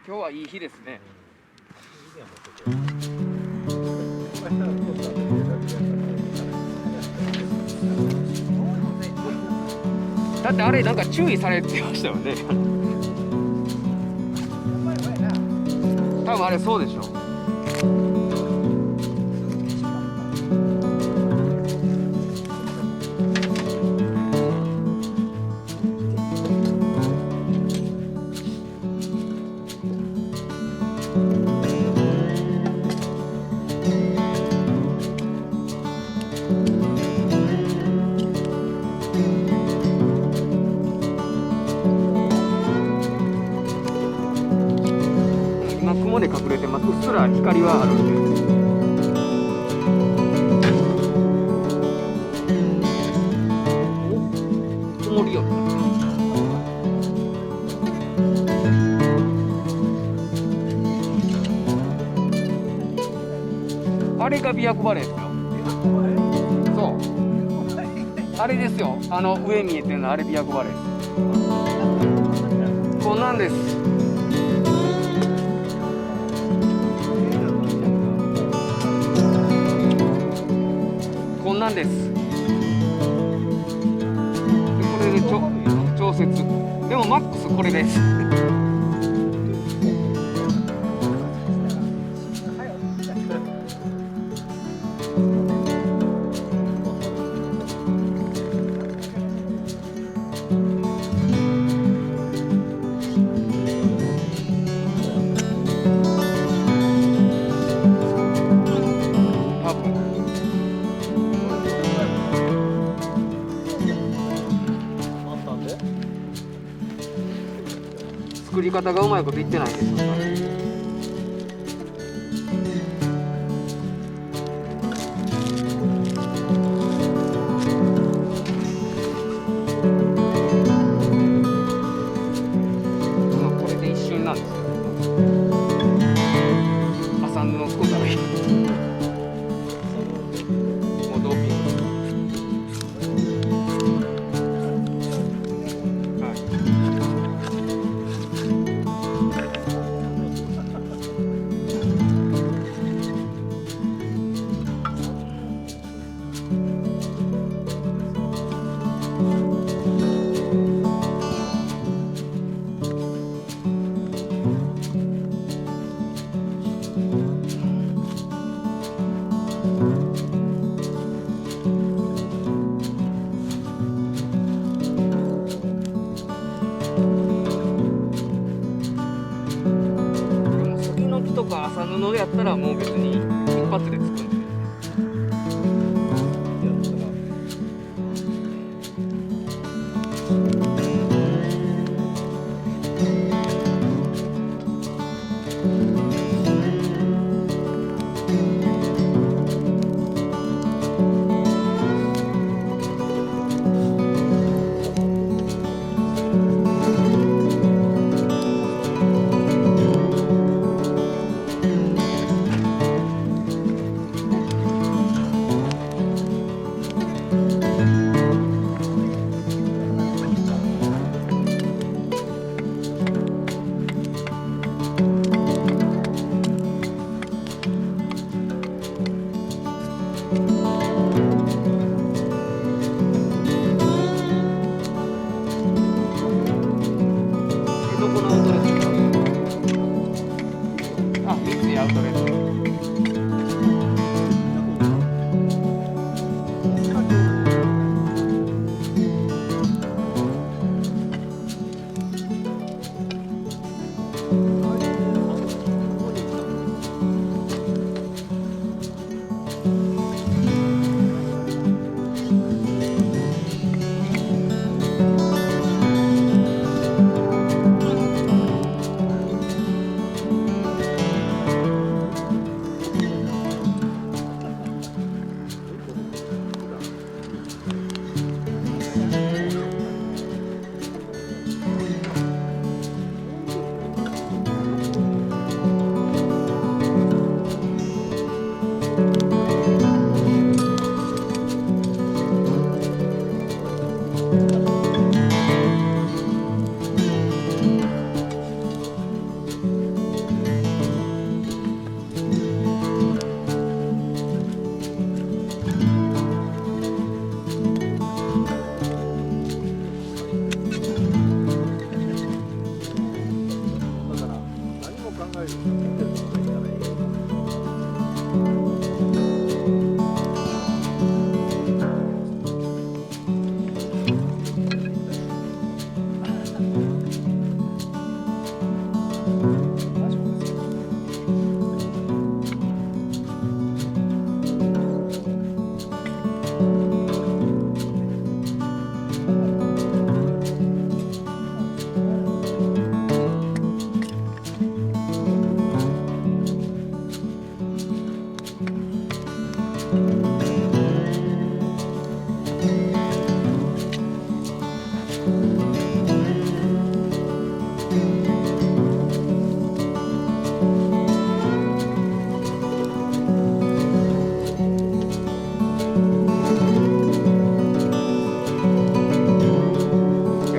今日はいい日ですね。だってあれなんか注意されてましたよね。多分あれそうでしょ。今雲で隠れてます。うっすら光はあるんで。曇りよ。あれが琵琶湖バレーですよ。そう。あれですよ。上見えてるのあれ琵琶湖バレーです。こんなんです。こんなんです。でこれで調節。でもマックスこれです。多分。作り方がうまいこと言ってないんですよ。これで一瞬なんですよ。麻布使ったらいい。もうドーピング。はい。杉の木とか麻布やったらもう別に一発でつくんで。どこのアウトレットですか？あ、三井アウトレット。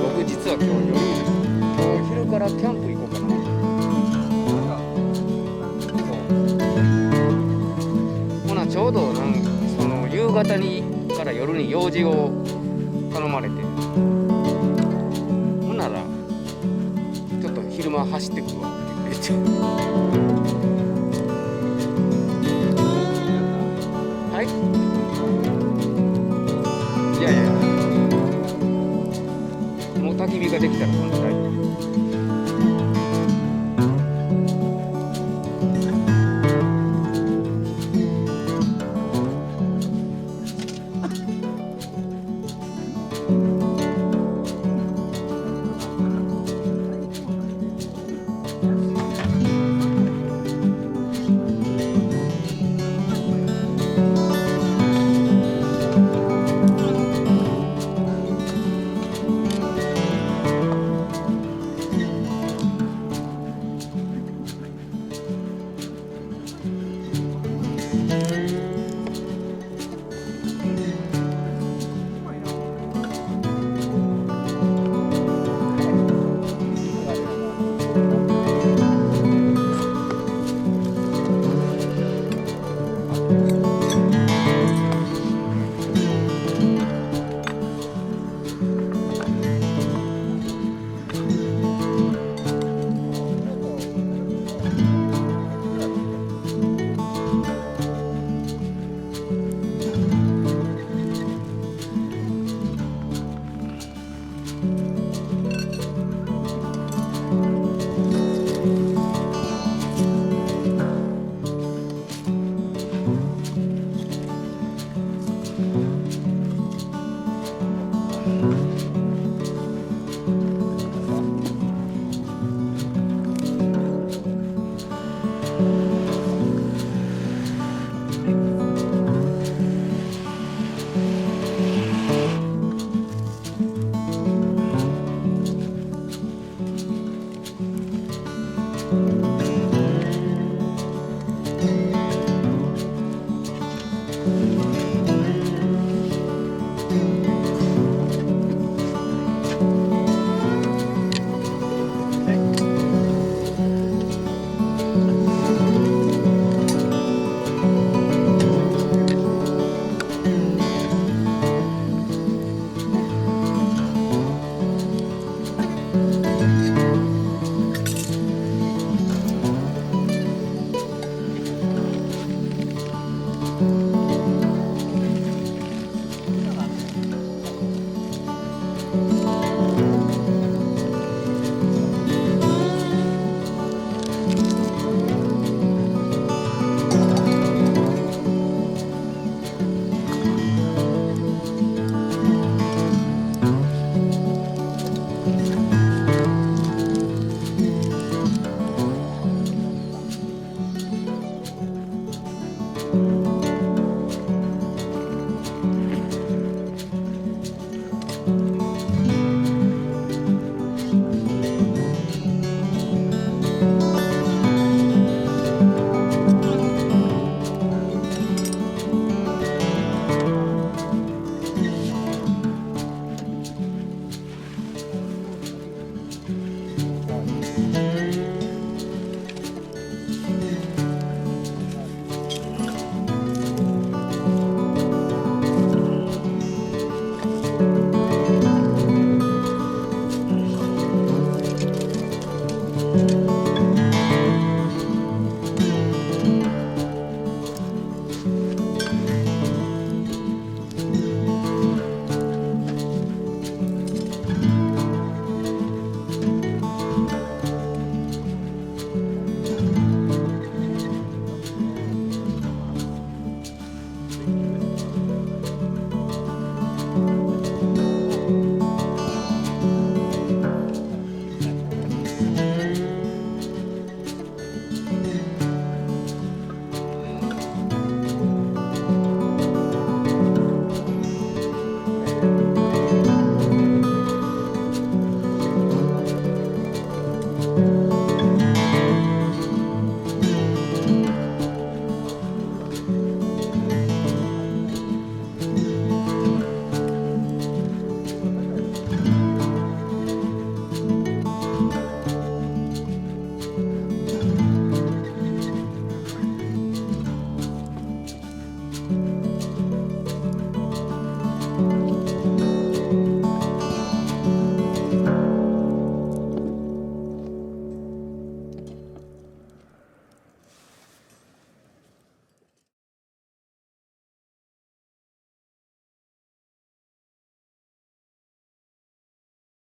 僕実は今日昼からキャンプ行こうかな。そうほなちょうどその夕方にから夜に用事を頼まれて、ほんならちょっと昼間走ってくるわって言って。はい、いやいや、もう焚き火ができたらこの大丈夫。